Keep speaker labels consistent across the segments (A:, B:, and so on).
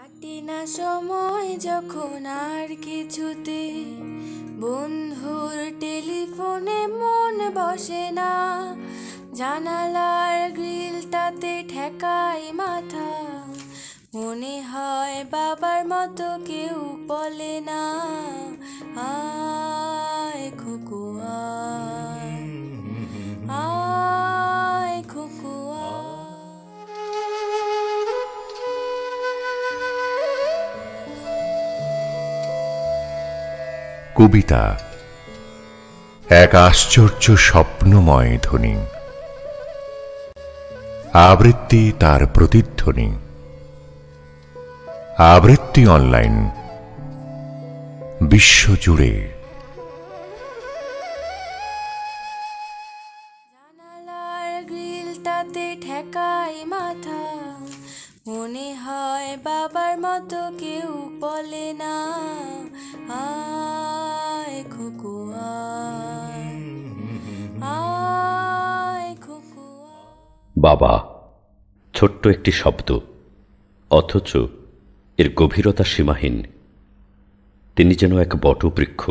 A: কাটে না সময় যখন আর কিছুতে, বন্ধুর টেলিফোনে মন বসে না, জানালার গ্রিলটাতে ঠেকাই মাথা, মনে হয় বাবার মতো কেউ বলে না, আয় খোকো আয়, আয় খোকো আয়।
B: কবিতা এক আশ্চর্য স্বপ্নময় ধ্বনি, আবৃত্তি তার প্রতিধ্বনি। আবৃত্তি অনলাইন, বিশ্বজুড়ে।
A: জানালার গ্রিলটাতে ঠেকাই মাথা, মনে হয় বাবার মতো কেউ বলে না, আয় খোকো আয়, আয় খোকো আয়।
C: বাবা ছোট্ট একটি শব্দ, অথচ এর গভীরতা সীমাহীন। তিনি যেন এক বটবৃক্ষ,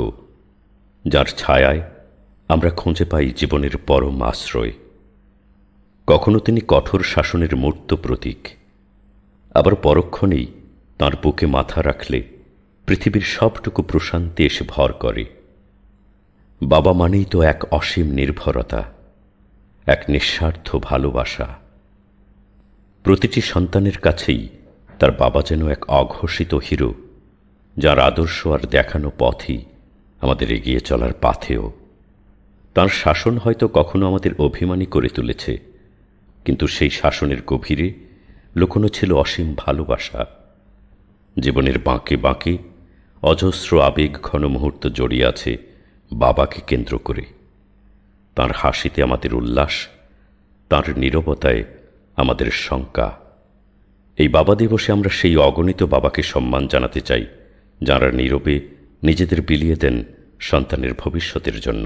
C: যার ছায়ায় আমরা খুঁজে পাই জীবনের পরম আশ্রয়। কখনো তিনি কঠোর শাসনের মূর্ত প্রতীক, আবার পরক্ষণেই তাঁর বুকে মাথা রাখলে পৃথিবীর সবটুকু প্রশান্তি এসে ভর করে। বাবা মানেই তো এক অসীম নির্ভরতা, এক নিঃস্বার্থ ভালোবাসা। প্রতিটি সন্তানের কাছেই তার বাবা যেন এক অঘোষিত হিরো, যার আদর্শ আর দেখানো পথই আমাদের এগিয়ে চলার পাথেয়। তাঁর শাসন হয়তো কখনো আমাদের অভিমানী করে তুলেছে, কিন্তু সেই শাসনের গভীরে লুকোনো ছিল অসীম ভালোবাসা। জীবনের বাঁকে বাঁকে অজস্র আবেগ ঘন মুহূর্ত জড়িয়ে আছে বাবাকে কেন্দ্র করে। তাঁর হাসিতে আমাদের উল্লাস, তাঁর নীরবতায় আমাদের শঙ্কা। এই বাবা দিবসে আমরা সেই অগণিত বাবাকে সম্মান জানাতে চাই, যাঁরা নীরবে নিজেদের বিলিয়ে দেন সন্তানের ভবিষ্যতের জন্য।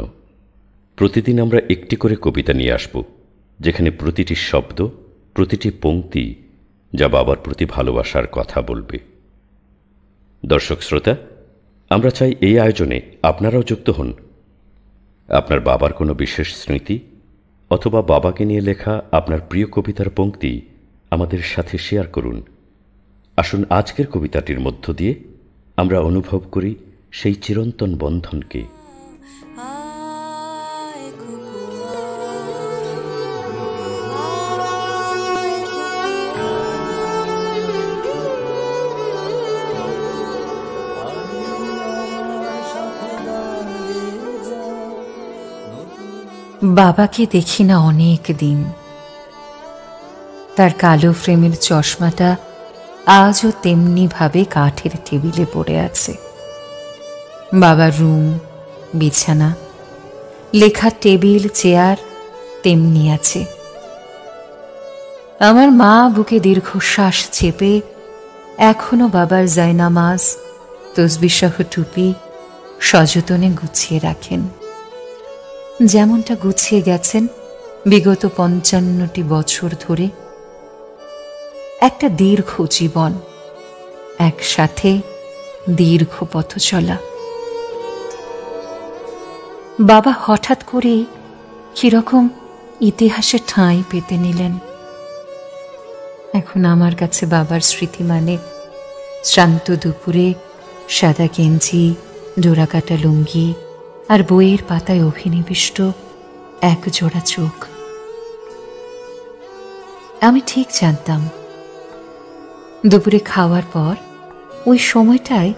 C: প্রতিদিন আমরা একটি করে কবিতা নিয়ে আসব, যেখানে প্রতিটি শব্দ, প্রতিটি পংক্তি যা বাবার প্রতি ভালোবাসার কথা বলবে। দর্শক শ্রোতা, আমরা চাই এই আয়োজনে আপনারাও যুক্ত হন। আপনার বাবার কোনো বিশেষ স্মৃতি অথবা বাবাকে নিয়ে লেখা আপনার প্রিয় কবিতার পংক্তি আমাদের সাথে শেয়ার করুন। আসুন আজকের কবিতাটির মধ্য দিয়ে আমরা অনুভব করি সেই চিরন্তন বন্ধনকে।
D: বাবাকে দেখি না অনেক দিন, তার কালো ফ্রেমের চশমাটা আজও তেমনি ভাবে কাঠের টেবিলে পড়ে আছে। বাবার রুম, বিছানা, লেখার টেবিল, চেয়ার তেমনি আছে। আমার মা বুকে দীর্ঘশ্বাস চেপে এখনো বাবার জায়নামাজ, তসবিহ টুপি সযতনে গুছিয়ে রাখেন, যেমনটা গুছিয়ে গেছেন বিগত ৫৫টি বছর ধরে। একটা দীর্ঘ জীবন, একসাথে দীর্ঘ পথ চলা। বাবা হঠাৎ করে কিরকম ইতিহাসে ঠাঁই পেতে নিলেন। এখন আমার কাছে বাবার স্মৃতি মানে শ্রান্ত দুপুরে সাদা গেঞ্জি, ডোরাকাটা লুঙ্গি আর বইয়ের পাতায় অভিনিবিষ্ট এক জোড়া চোখ। আমি ঠিক জানতাম দুপুরে খাওয়ার পর ওই সময়টায়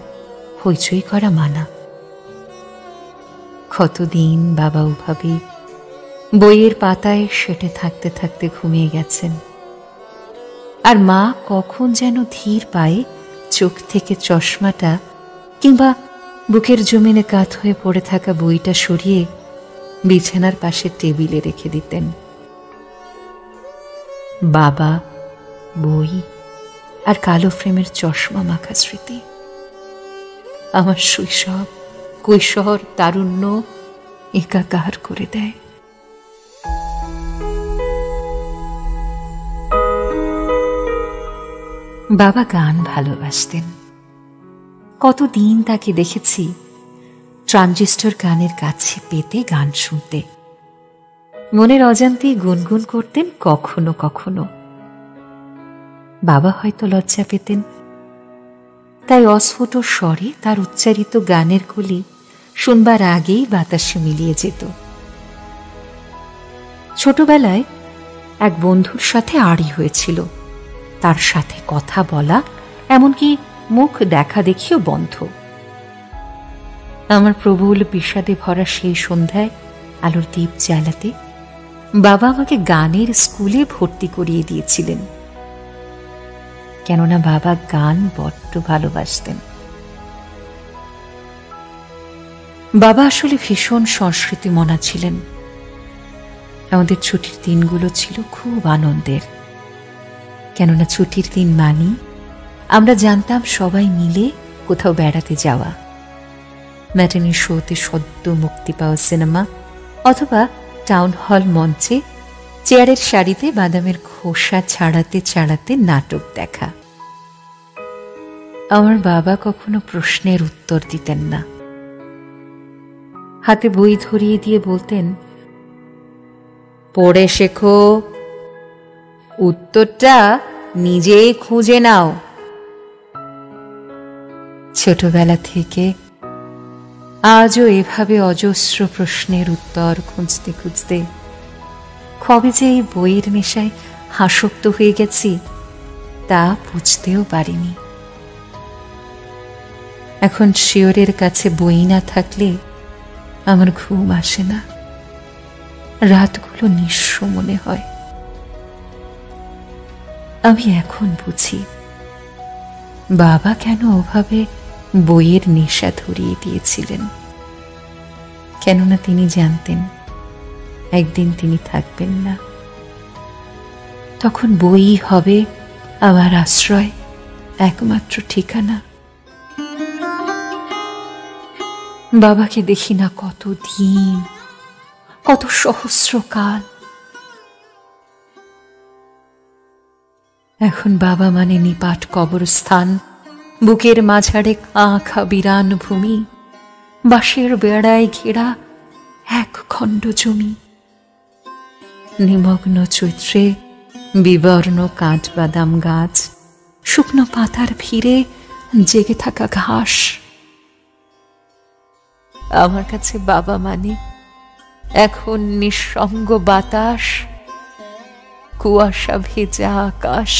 D: হইচই করা মানা। কতদিন বাবা ওভাবে বইয়ের পাতায় সেটে থাকতে থাকতে ঘুমিয়ে গেছেন, আর মা কখন যেন ধীর পায়ে চোখ থেকে চশমাটা কিংবা বুকের জমিনে কাত হয়ে পড়ে থাকা বইটা সরিয়ে বিছানার পাশে টেবিলে রেখে দিতেন। বাবা, বই আর কালো ফ্রেমের চশমা মাখা স্মৃতি আমার শৈশব, কৈশোর, তারুণ্য একাকার করে দেয়। বাবা গান ভালোবাসতেন। কতদিন তাকে দেখেছি ট্রানজিস্টর গানের কাছে পেতে গান শুনতে। মনের অজান্তেই গুনগুন করতেন কখনো কখনো। বাবা হয়তো লজ্জা পেতেন, তাই অস্ফুট স্বরে তার উচ্চারিত গানের কলি শুনবার আগেই বাতাসে মিলিয়ে যেত। ছোটবেলায় এক বন্ধুর সাথে আড়ি হয়েছিল, তার সাথে কথা বলা এমনকি মুখ দেখা দেখিও বন্ধ। আমার প্রবল বিষাদে ভরা সেই সন্ধ্যায় আলোর দীপ জ্বালাতে বাবা আমাকে গানের স্কুলে ভর্তি করিয়ে দিয়েছিলেন, কেননা বাবা গান বড্ড ভালোবাসতেন। বাবা আসলে ভীষণ সংস্কৃতি মনা ছিলেন। আমাদের ছুটির দিনগুলো ছিল খুব আনন্দের, কেননা ছুটির দিন মানি আমরা জানতাম সবাই মিলে কোথাও বেড়াতে যাওয়া, ম্যাটিনি শোতে সদ্য মুক্তি পাওয়া সিনেমা, অথবা টাউন হল মঞ্চে চেয়ারের সারিতে বাদামের খোসা ছাড়াতে ছাড়াতে নাটক দেখা। আমার বাবা কখনো প্রশ্নের উত্তর দিতেন না, হাতে বই ধরিয়ে দিয়ে বলতেন, পড়ে শেখো, উত্তরটা নিজেই খুঁজে নাও। ছোটবেলা থেকে আজও এভাবে অজস্র প্রশ্নের উত্তর খুঁজতে খুঁজতে কবে যে এই বইয়ের নেশায় আসক্ত হয়ে গেছি তা বুঝতেও পারিনি। এখন শিওরের কাছে বই না থাকলে আমার ঘুম আসে না, রাতগুলো নিঃস্ব মনে হয়। আমি এখন বুঝি বাবা কেন ওভাবে বইয়ের নেশা ধরিয়ে দিয়েছিলেন, কেননা তিনি জানতেন একদিন তিনি থাকবেন না, তখন বই হবে আমার আশ্রয়, একমাত্র ঠিকানা। বাবাকে দেখি না কত দিন, কত সহস্রকাল। এখন বাবা মানে নিপাট কবরস্থান, বুকের মাঝারে আঁখা বিরান ভূমি, বাঁশের বেড়ায় ঘেরা এক খণ্ড জমি। নিমগ্ন চৈত্রে বিবর্ণ কাঠবাদাম গাছ, শুকনো পাতার ভিড়ে জেগে থাকা ঘাস। আমার কাছে বাবা মানে এখন নিঃসঙ্গ বাতাস, কুয়াশা ভেজা আকাশ।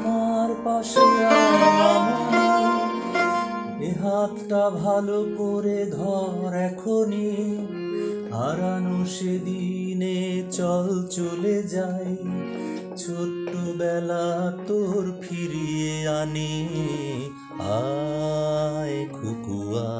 E: আমার পাশে হাতটা ভালো করে ধর এখনই, হারানো সেদিনে চল চলে যাই, ছোট্টবেলা তোর ফিরিয়ে আনি, আয় খুকুয়া।